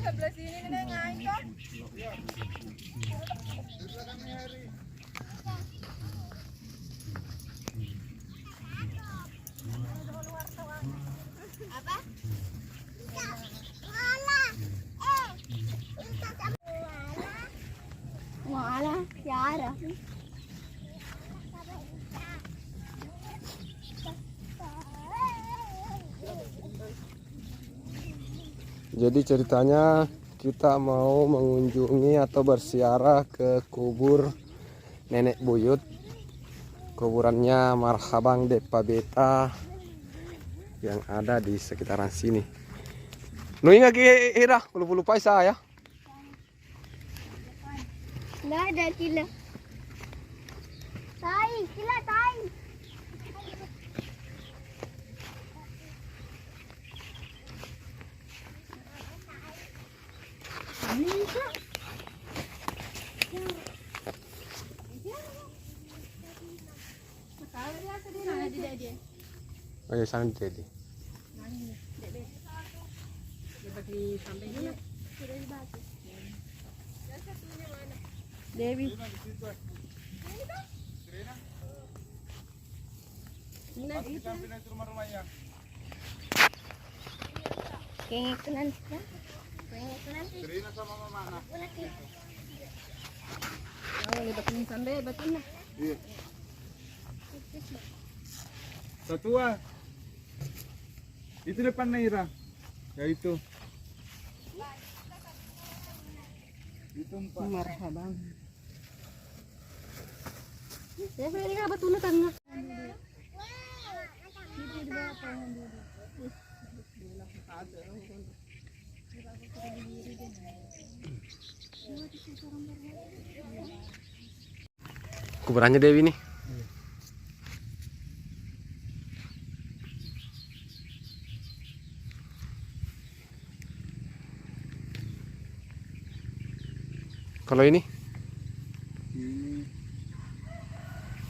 Sebelah sini nih ngancok. Apa? Wala, Tiara. Jadi ceritanya kita mau mengunjungi atau berziarah ke kubur nenek buyut. Kuburannya Marhabang Depa Beta yang ada di sekitaran sini. Nu ingat kira lupa saya. Nggak ada kila. Tai, kila tai. Oh ya sana jadi. Dewi. Kengekenan sih. Serina sama mama anak. Oh, libatin sampai batin lah. Iya. Satua. Itu depan Naira. Ya itu. Itu 4. Marhabang. Ya, saya ini apa tuna tengah. Kuburannya Dewi nih. Kalau ini?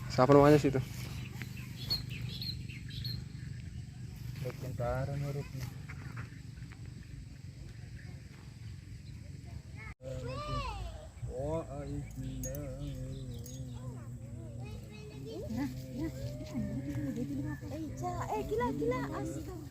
Siapa namanya situ? Tentaran hurufnya. Gila, astaga.